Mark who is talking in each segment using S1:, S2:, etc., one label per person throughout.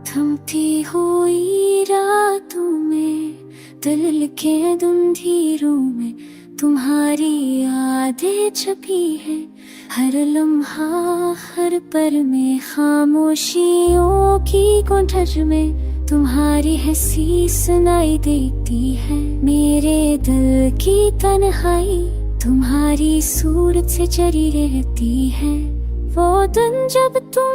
S1: थमती हुई रातों में, दिल के अंधेरों में तुम्हारी यादें छपी है। हर लम्हा हर पल में खामोशियों की गुंजन में तुम्हारी हंसी सुनाई देती है। मेरे दिल की तन्हाई तुम्हारी सूरत से चरी रहती है। वो दिन जब तुम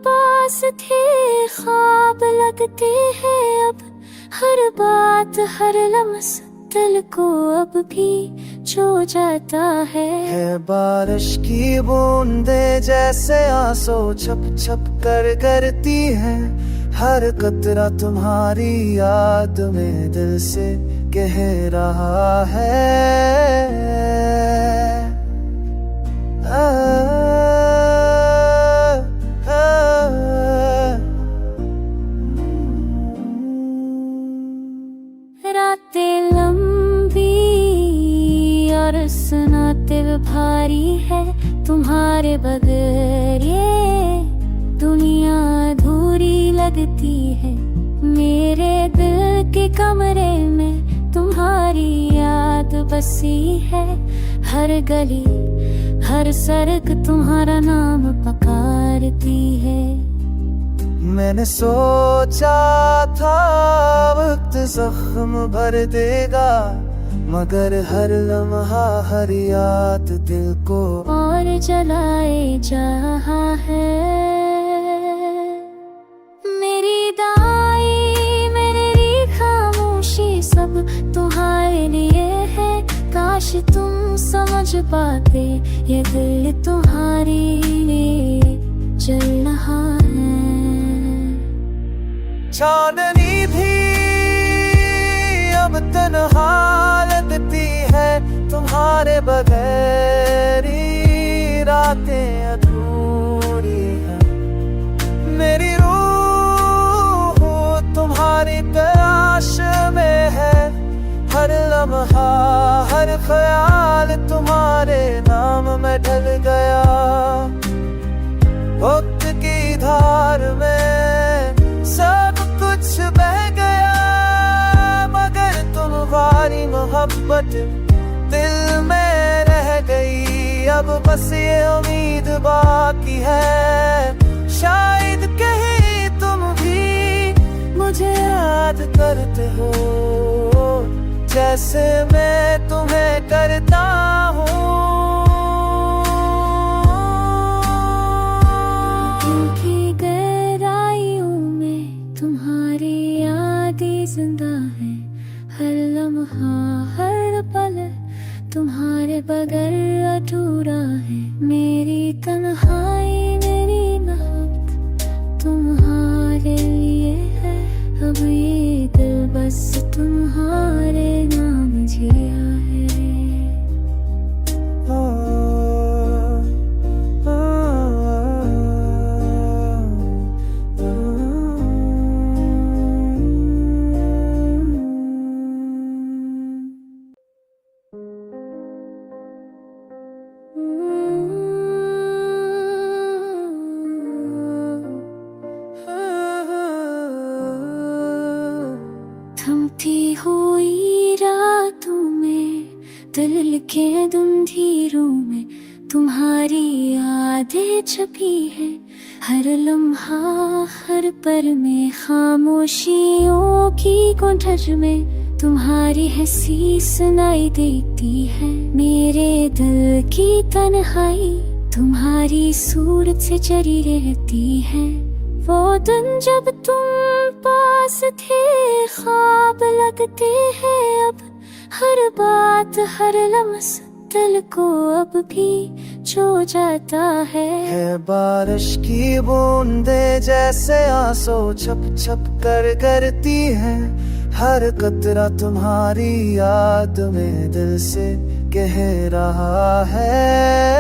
S1: पास थे ख्वाब लगते हैं अब। हर बात हर लम्हा दिल को अब भी छू जाता है।
S2: बारिश की बूंदे जैसे आंसू छप छप कर गिरती है। हर कतरा तुम्हारी याद में दिल से कह रहा है।
S1: रातें लंबी और सुना दिल भारी है। तुम्हारे बगैर ये दुनिया अधूरी लगती है। मेरे दिल के कमरे में तुम्हारी याद बसी है। हर गली हर सड़क तुम्हारा नाम पुकारती है।
S2: मैंने सोचा था वक्त जख्म भर देगा, मगर हर लम्हा हर याद दिल को
S1: और जलाए जा रहा है। मेरी दाई मेरी खामोशी सब तुम्हारे लिए है। काश तुम समझ पाते ये दिल तुम्हारे लिए जल रहा है।
S2: चांदनी भी अब तन्हा लगती है। तुम्हारे बगैर रातें अधूरी है। मेरी रूह तुम्हारी तलाश में है। हर लम्हा हर ख्याल तुम्हारे नाम में ढल गया। वक्त की धार में सब कुछ बह गया, मगर तुम्हारी मोहब्बत दिल में रह गई। अब बस ये उम्मीद बाकी है, शायद कहीं तुम भी मुझे याद करते हो जैसे मैं तुम्हें करता हूँ।
S1: जिंदा है हर लम्हा हर पल तुम्हारे बगैर अधूरा है। मेरी तन्हाई मेरी मोहब्बत तुम्हारे लिए है। अब ये दिल बस तुम्हारे नाम जिया है। थमती हुई रातों में, दिल के अंधेरों में तुम्हारी यादें छपी है। हर लम्हा हर पल में खामोशियों की गुंजन में तुम्हारी हंसी सुनाई देती है। मेरे दिल की तन्हाई तुम्हारी सूरत से चरी रहती है। वो दिन जब तुम पास थे ख्वाब लगते हैं अब। हर बात हर लम्हा दिल को अब भी छू जाता है।
S2: बारिश की बूंदे जैसे आंसू छप छप कर गिरती है। हर कतरा तुम्हारी याद में दिल से कह रहा है।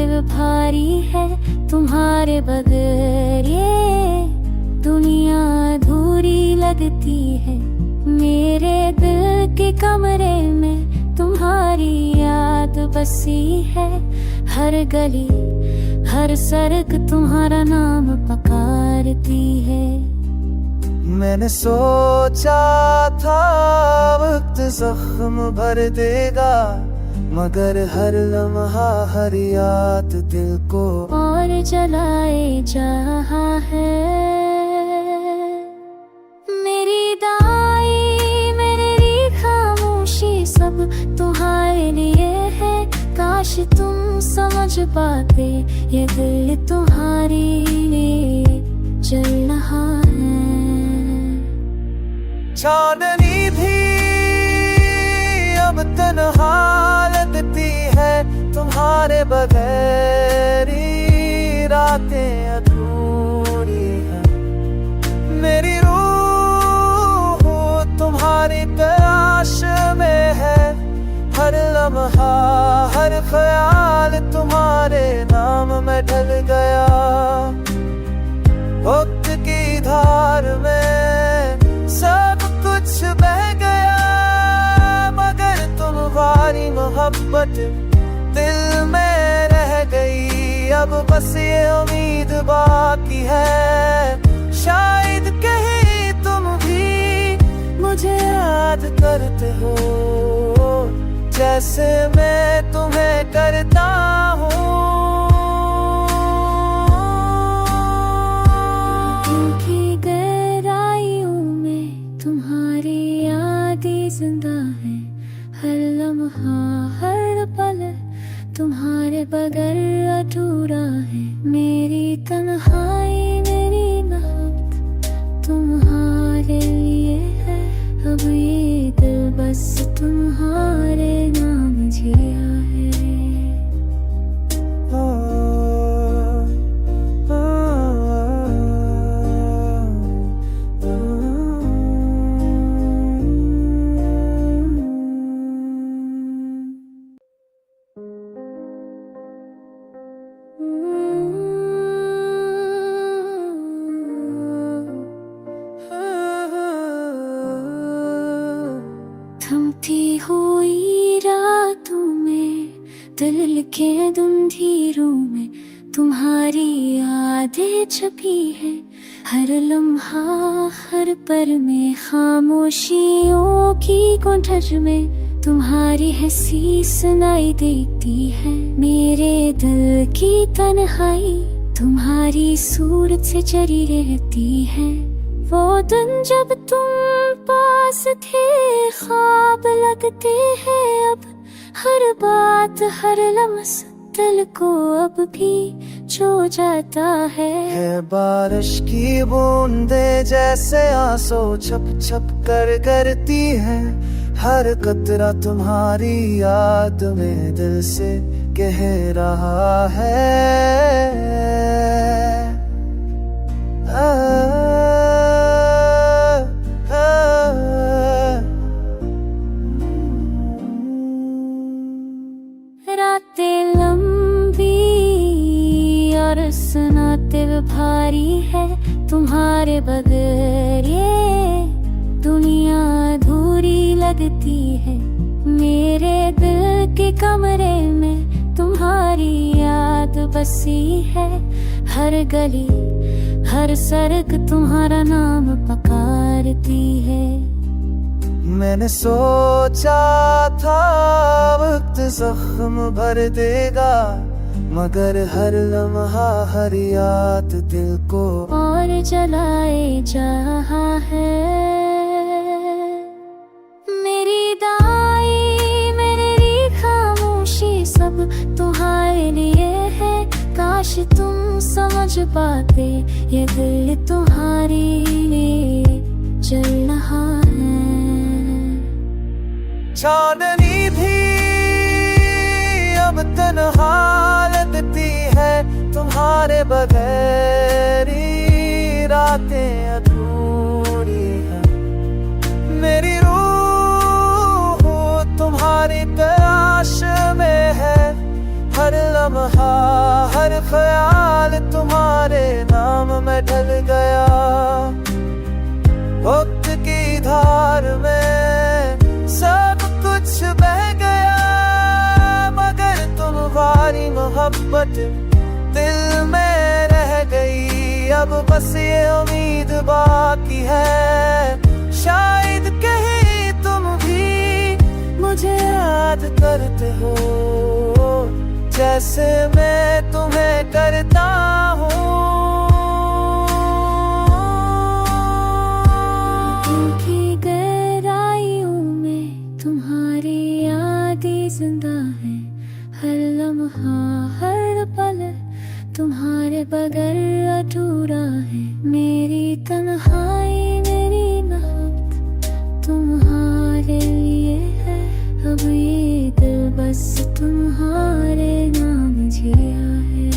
S1: दिल भारी है तुम्हारे बगैर ये दुनिया अधूरी लगती है। मेरे दिल के कमरे में तुम्हारी याद बसी है। हर गली हर सड़क तुम्हारा नाम पुकारती है।
S2: मैंने सोचा था वक्त जख्म भर देगा, मगर हर लम्हा हर याद दिल को
S1: और जलाए जा है। मेरी दाई मेरी खामोशी सब तुम्हारे लिए है। काश तुम समझ पाते ये दिल तुम्हारे लिए जल रहा है।
S2: चांदनी भी अब तन्हा लगती है तुम्हारे बगैर, रातें अधूरी है। मेरी रूह तुम्हारी तलाश में है। हर लम्हा हर ख्याल तुम्हारे नाम में ढल गया। वक्त की धार में सब कुछ बह गया, मगर तुम्हारी मोहब्बत दिल में रह गई। अब बस ये उम्मीद बाकी है, शायद कहीं तुम भी मुझे याद करते हो, जैसे मैं तुम्हें करता हूँ।
S1: दिल की गहराइयों में तुम्हारी यादें जिंदा है। हर लम्हा हर पल तुम्हारे बगैर अधूरा है। मेरी तन्हाई मेरी मोहब्बत तुम्हारे लिए है। अब ये दिल बस तुम्हारे नाम जिया है। थमती हुई रातों में दिल के अंधेरों में तुम्हारी यादें छपी है। हर लम्हा हर पल में खामोशियों की गुंजन में तुम्हारी हंसी सुनाई देती है। मेरे दिल की तन्हाई तुम्हारी सूरत से जरी रहती है। वो दिन जब तुम पास थे ख्वाब लगते हैं अब। हर बात हर लम्हा दिल को अब भी छू जाता है।
S2: बारिश की बूंदे जैसे आंसू छप छप कर गिरती है। हर कतरा तुम्हारी याद में दिल से कह रहा है।
S1: रातें लंबी और सुना दिल भारी है तुम्हारे बगैर ये दुनिया अधूरी लगती है। मेरे दिल के कमरे में तुम्हारी याद बसी है। हर गली हर सड़क तुम्हारा नाम पुकारती है।
S2: मैंने सोचा था वक्त जख्म भर देगा, मगर हर लम्हा हर याद दिल को
S1: और जलाए जा है। मेरी दाई मेरी खामोशी सब तुम्हारे लिए है। काश तुम समझ पाते ये दिल तुम्हारे लिए जल रहा है।
S2: चांदनी भी अब तन्हा लगती है तुम्हारे बगैर, रातें अधूरी है। मेरी रूह तुम्हारी तलाश में है। हर लम्हा हर ख्याल तुम्हारे नाम में ढल गया। वक्त की धार में सब कुछ बह गया, मगर तुम्हारी मोहब्बत दिल में रह गई। अब बस ये उम्मीद बाकी है, शायद कहीं तुम भी मुझे याद करते हो, जैसे मैं तुम्हें करता हूँ।
S1: दिल की गहराइयों में तुम्हारी यादें जिंदा है, हर लम्हा हर पल तुम्हारे बगैर अधूरा है। मेरी तन्हाई मेरी मोहब्बत तुम्हारे लिए है, अब ये दिल बस तुम्हारे नाम जिया है।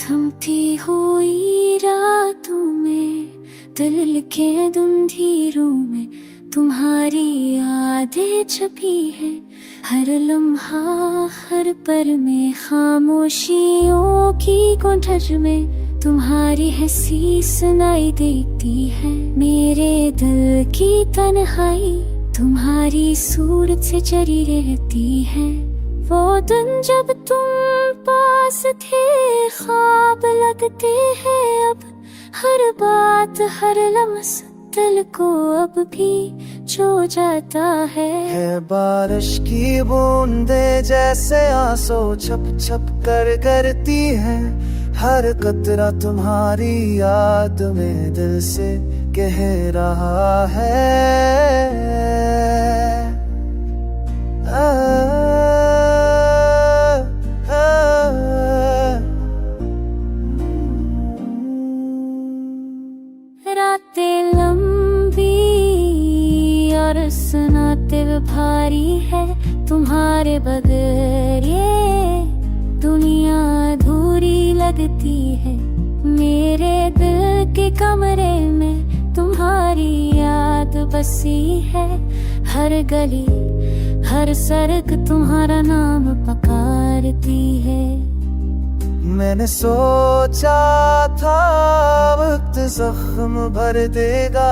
S1: थमती हुई रातों में दिल लिखे धुंधीरों में तुम्हारी यादें छपी है, हर लम्हा हर पल में खामोशियों की कोठर में तुम्हारी हंसी सुनाई देती है। मेरे दिल की तन्हाई तुम्हारी सूरत से चरी रहती है। वो दिन जब तुम पास थे ख्वाब लगते हैं अब, हर बात हर लम्हा दिल को अब भी छू जाता है।
S2: बारिश की बूंदे जैसे आंसू छप छप कर गिरती हैं, हर कतरा तुम्हारी याद में दिल से कह रहा है।
S1: रातें लंबी और सुनाते भारी है, तुम्हारे बगैर ये दुनिया अधूरी लगती है। मेरे दिल के कमरे में तुम्हारी याद बसी है, हर गली हर सड़क तुम्हारा नाम पुकारती है।
S2: मैंने सोचा था वक्त जख्म भर देगा,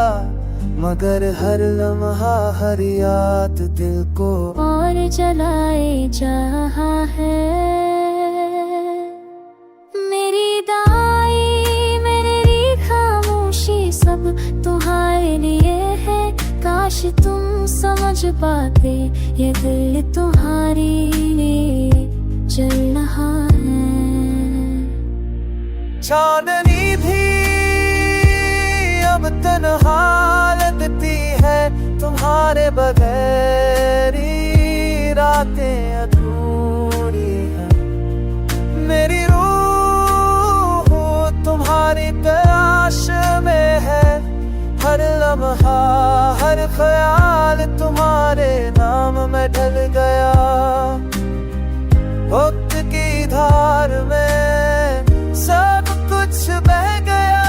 S2: मगर हर लम्हा हर याद दिल को
S1: और जलाए जा है। मेरी दाई मेरी खामोशी सब तुम्हारे लिए है, काश तुम समझ पाते ये दिल तुम्हारे लिए जल रहा है।
S2: चांदनी भी अब तन्हा लगती है, तुम्हारे बगैर रातें अधूरी हैं। मेरी रूह तुम्हारी तलाश में है, हर लम्हा हर ख्याल तुम्हारे नाम में ढल गया। वक्त की धार में सब कुछ बह गया,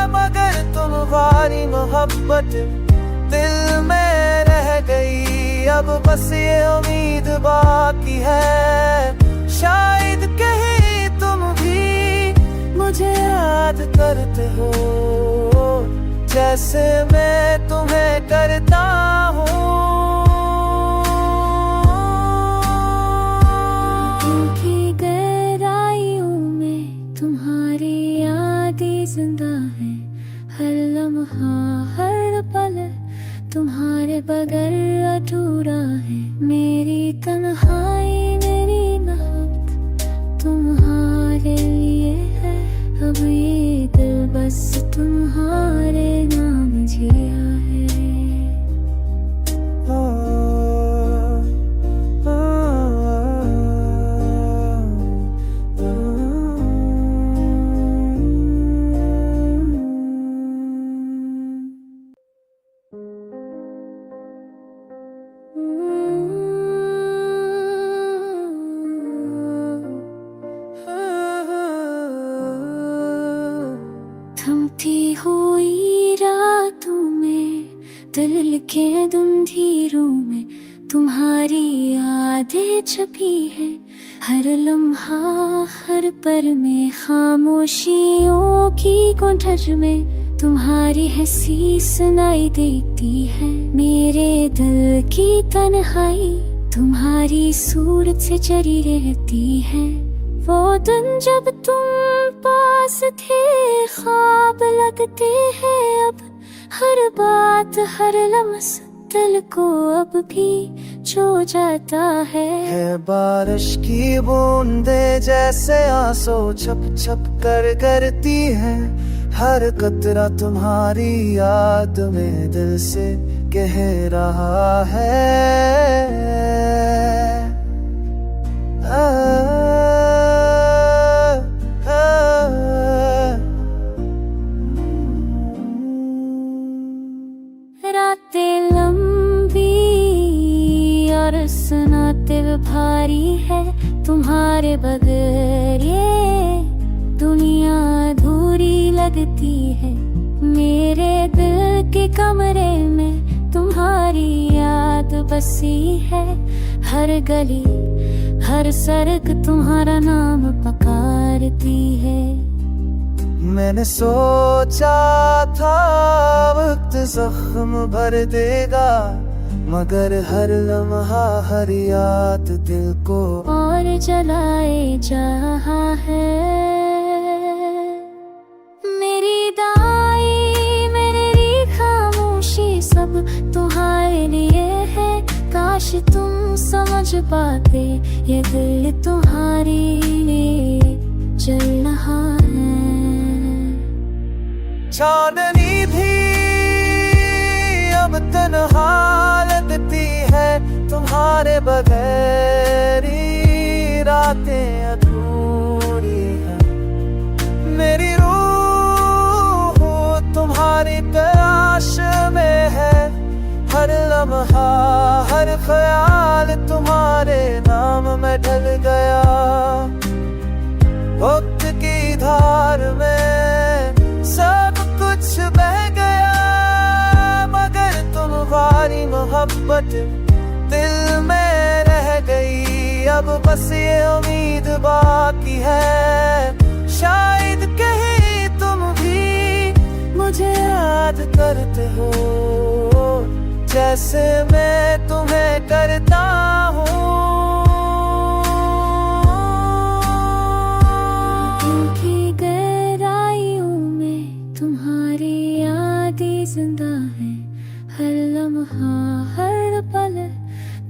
S2: मगर तुम्हारी मोहब्बत दिल में रह गई। अब बस ये उम्मीद बाकी है, शायद कहीं तुम भी मुझे याद करते हो, जैसे मैं तुम्हें करता हूँ।
S1: दिल की गहराइयों में तुम्हारी यादें जिंदा है, हर लम्हा हर पल तुम्हारे बगैर अधूरा है। मेरी तन्हाई मेरी मोहब्बत तुम्हारे लिए है, अब ये दिल बस तुम्हारे नाम जिया है। के अंधेरों में तुम्हारी यादें छपी है। हर लम्हा हर पल में खामोशियों की कोठर में तुम्हारी हंसी सुनाई देती है। मेरे दिल की तन्हाई तुम्हारी सूरत से चरी रहती है। वो दिन जब तुम पास थे ख्वाब लगते हैं अब। हर बात हर लम्स दिल को अब भी छू जाता है।
S2: बारिश की बूंदे जैसे आंसू छप छप कर गिरती है। हर कतरा तुम्हारी याद में दिल से कह रहा है।
S1: रातें लंबी और सुनाते भारी है। तुम्हारे बगैर ये दुनिया अधूरी लगती है। मेरे दिल के कमरे में तुम्हारी याद बसी है। हर गली हर सड़क तुम्हारा नाम पुकारती है।
S2: मैंने सोचा था वक्त जख्म भर देगा, मगर हर लम्हा हर याद दिल को
S1: और जलाए जा रहा है। मेरी दाई मेरी खामोशी सब तुम्हारे लिए है। काश तुम समझ पाते ये दिल तुम्हारे लिए जल रहा है।
S2: चांदनी भी अब तन्हा लगती है। तुम्हारे बगैर रातें अधूरी है। मेरी रूह तुम्हारी तलाश में है। हर लम्हा हर ख्याल तुम्हारे नाम में ढल गया। वक्त की धार में सब कुछ बह गया, मगर तुम्हारी मोहब्बत दिल में रह गई। अब बस ये उम्मीद बाकी है, शायद कहीं तुम भी मुझे याद करते हो, जैसे मैं तुम्हें करता हूँ।
S1: जिंदा है हर लम्हा हर पल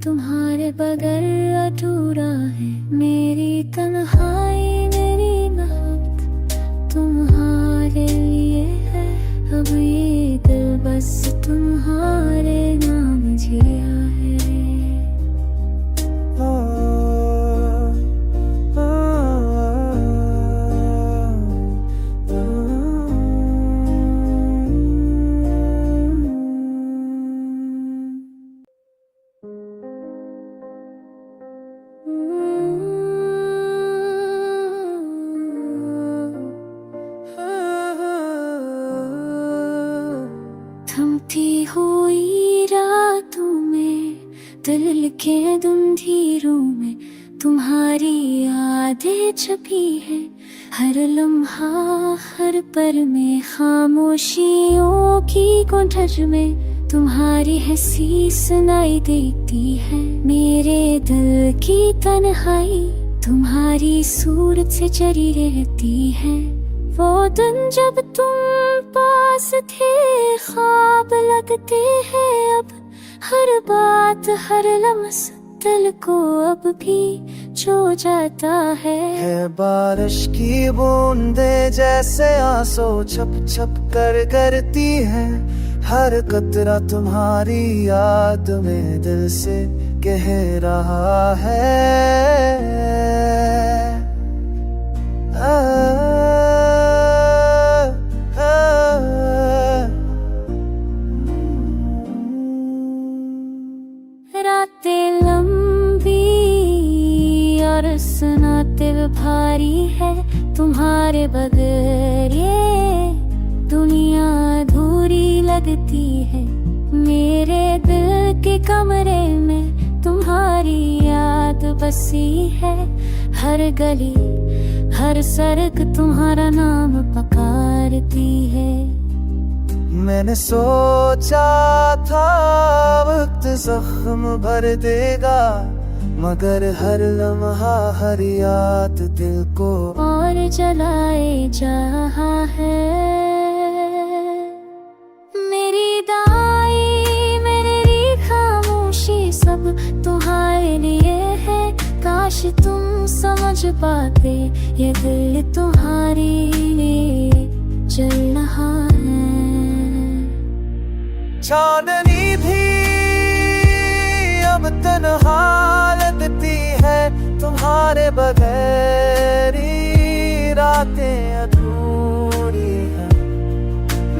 S1: तुम्हारे बगैर अधूरा है। मेरी तन्हाई मेरी मोहब्बत तुम्हारे लिए है। अब ये दिल बस तुम्हारे नाम जिया है। थमती हुई रातों में दिल के अंधेरों में तुम्हारी यादें छपी है। हर लम्हा हर पल में खामोशियों की कोठर में तुम्हारी हंसी सुनाई देती है। मेरे दिल की तन्हाई तुम्हारी सूरत से चरी रहती है। वो दिन जब तुम पास थे ख्वाब लगते हैं अब। हर बात हर लम्स दिल को अब भी छू जाता है।
S2: बारिश की बूंदे जैसे आंसू छप छप कर गिरती है। हर कतरा तुम्हारी याद में दिल से कह रहा है।
S1: रातें लंबी और सुनाते भारी है। तुम्हारे बगैर ये दुनिया अधूरी लगती है। मेरे दिल के कमरे में तुम्हारी याद बसी है। हर गली हर सड़क तुम्हारा नाम पुकारती है।
S2: मैंने सोचा था वक्त जख्म भर देगा, मगर हर लम्हा हर याद दिल को
S1: और जलाए जा रहा है। मेरी दाई मेरी खामोशी सब तुम्हारे लिए है। काश तुम समझ पाते ये दिल तुम्हारे लिए जल रहा है।
S2: चांदनी भी अब तन्हा लगती है, तुम्हारे बगैर ही रातें अधूरी है।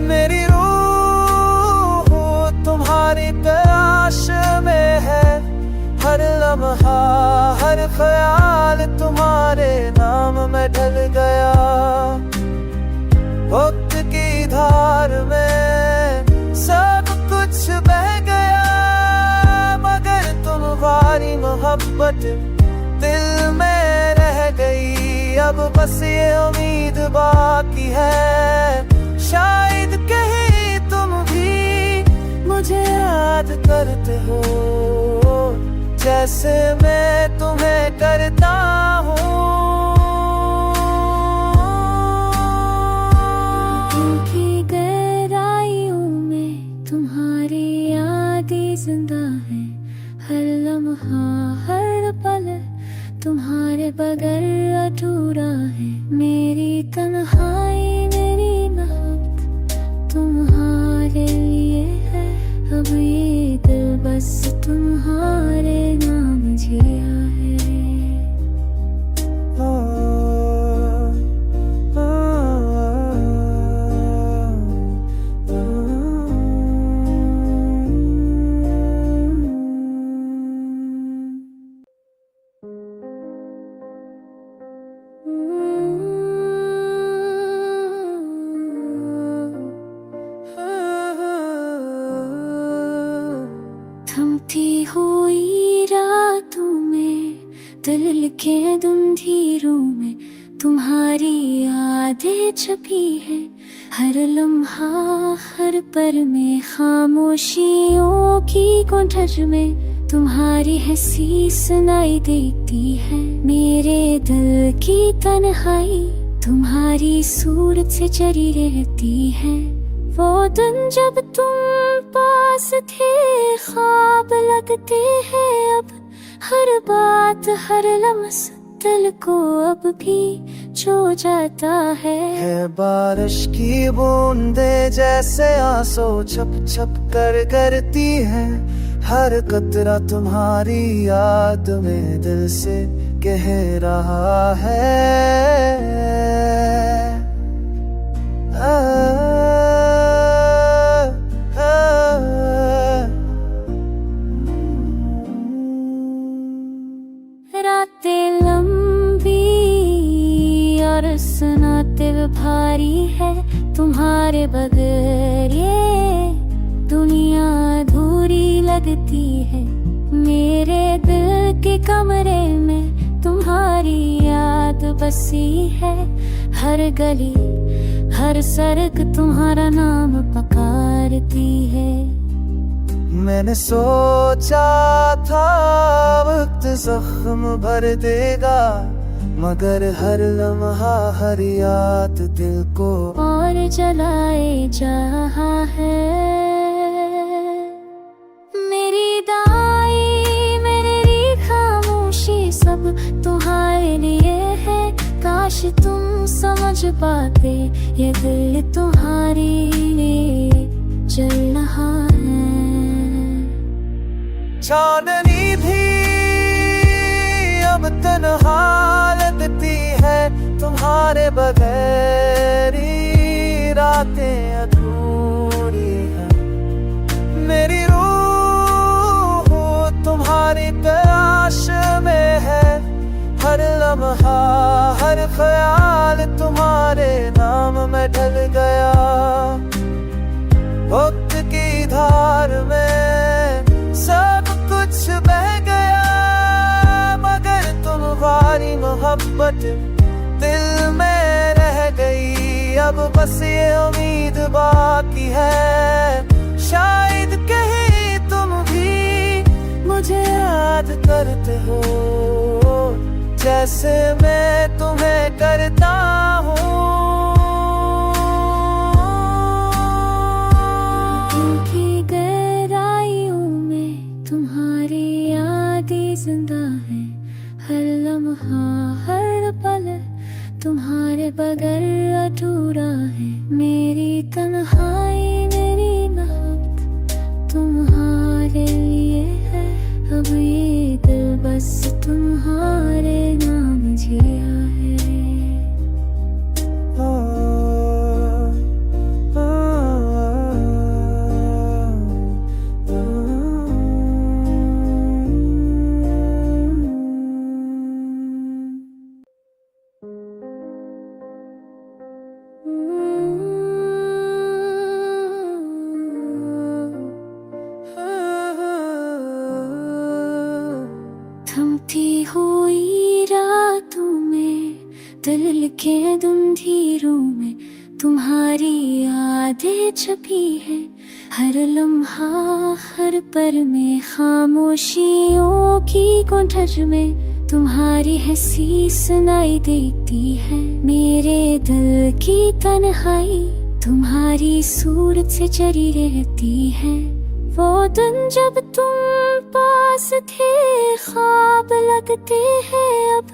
S2: मेरी रूह तुम्हारी तलाश में है, हर लम्हा हर ख्याल तुम्हारे नाम में ढल गया। वक्त की धार में सब कुछ बह गया, मगर तुम्हारी मोहब्बत दिल में रह गई। अब बस ये उम्मीद बाकी है, शायद कहीं तुम भी मुझे याद करते हो, जैसे मैं तुम्हें करता हूँ।
S1: दिल की गहराइयों में तुम्हारी यादें जिंदा है। हर लम्हा हर पल तुम्हारे बगैर अधूरा है। मेरी तन्हाई मेरी मोहब्बत तुम्हारे लिए है। अब ये दिल बस तुम्हारे नाम जिया है। थमती हुई रातों में दिल लिखे धुंधीरों में तुम्हारी यादें छपी है। हर लम्हा हर पल में खामोशियों की कोठर में तुम्हारी हंसी सुनाई देती है। मेरे दिल की तन्हाई तुम्हारी सूरत से चरी रहती है। वो दिन जब तुम पास थे ख्वाब लगते हैं अब। हर बात हर लम्हा दिल को अब भी छू जाता है।
S2: बारिश की बूंदे जैसे आंसू छप छप कर गिरती है। हर कतरा तुम्हारी याद में दिल से कह रहा है।
S1: रातें लंबी और सुनाते भारी है। तुम्हारे बगैर ये दुनिया अधूरी लगती है। मेरे दिल के कमरे में तुम्हारी याद बसी है। हर गली हर सड़क तुम्हारा नाम पुकारती है।
S2: मैंने सोचा था वक्त जख्म भर देगा, मगर हर लम्हा हर याद दिल को
S1: और जलाए जा रहा है। मेरी दाई मेरी खामोशी सब तुम्हारे लिए है। काश तुम समझ पाते ये दिल तुम्हारे लिए जल रहा है।
S2: चांदनी भी अब तन्हा लगती है, तुम्हारे बगैर ही रातें अधूरी है। मेरी रूह तुम्हारी तलाश में है। हर लम्हा हर ख्याल तुम्हारे नाम में ढल गया। वक्त की धार मोहब्बत दिल में रह गई, अब बस ये उम्मीद बाकी है, शायद कहीं तुम भी मुझे याद करते हो, जैसे मैं तुम्हें करता हूँ।
S1: दिल की गहराइयों में तुम्हारी यादें जिंदा है, हर लम्हा हर पल तुम्हारे बगैर अधूरा है, मेरी तन्हाई मेरी मोहब्बत तुम्हारे लिए है, अब ये दिल बस तुम्हारे नाम जिया है। थमती हुई रातों में दिल लिखे धुंधीरों में तुम्हारी यादें छपी है, हर लम्हा हर पल में खामोशियों की कोठर में तुम्हारी हंसी सुनाई देती है, मेरे दिल की तन्हाई तुम्हारी सूरत से चरी रहती है, वो दिन जब तुम पास थे ख्वाब लगते हैं अब,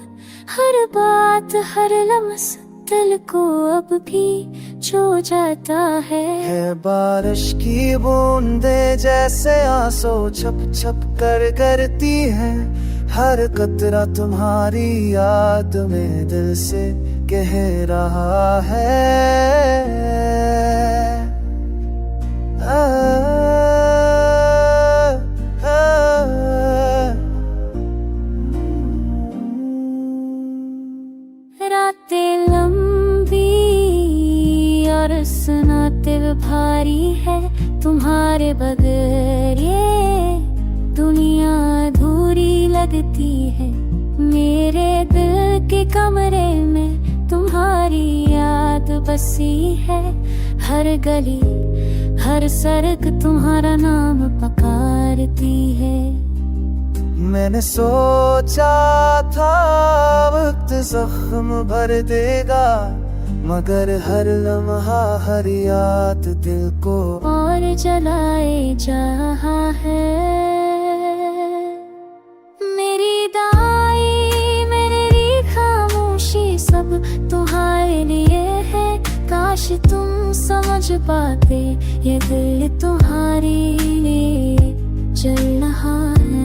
S1: हर बात हर लम्स दिल को अब भी छू जाता है
S2: बारिश की बूंदे जैसे आंसू छप छप कर गिरती हैं, हर कतरा तुम्हारी याद में दिल से कह रहा है,
S1: रातें लंबी और सुना दिल भारी है, तुम्हारे बगैर ये दुनिया अधूरी लगती है, मेरे दिल के कमरे में तुम्हारी याद बसी है, हर गली हर सड़क तुम्हारा नाम पुकारती है।
S2: मैंने सोचा था वक्त जख्म भर देगा, मगर हर लम्हा हर याद दिल को
S1: और जलाए जा रहा है, मेरी दाई मेरी खामोशी सब तुम्हारे लिए है, काश तुम समझ पाते ये दिल तुम्हारे लिए जल रहा है।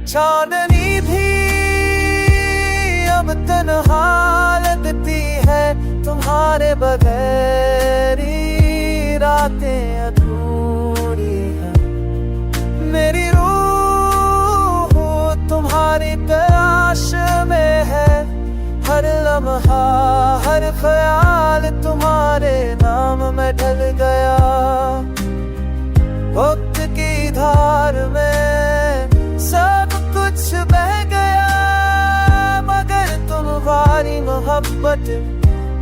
S2: चांदनी भी अब तन्हा लगती है, तुम्हारे बगैर रातें अधूरी है, मेरी रूह तुम्हारी तलाश में है, हर लम्हा हर ख्याल तुम्हारे नाम में ढल गया, वक्त की धार में सब कुछ बह गया, मगर तुम्हारी मोहब्बत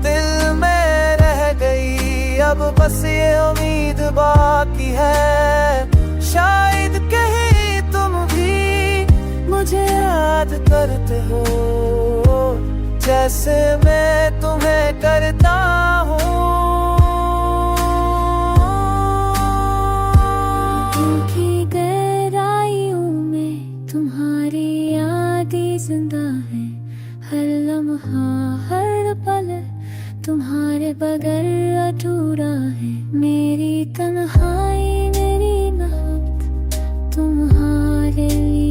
S2: दिल में रह गई, अब बस ये उम्मीद बाकी है, शायद कहीं तुम भी मुझे याद करते हो, जैसे मैं तुम्हें करता हूँ।
S1: दिल की गहराइयों में तुम्हारी यादें जिंदा है, हर लम्हा हर पल तुम्हारे बगैर अधूरा है, मेरी तन्हाई मेरी मोहब्बत तुम्हारे लिए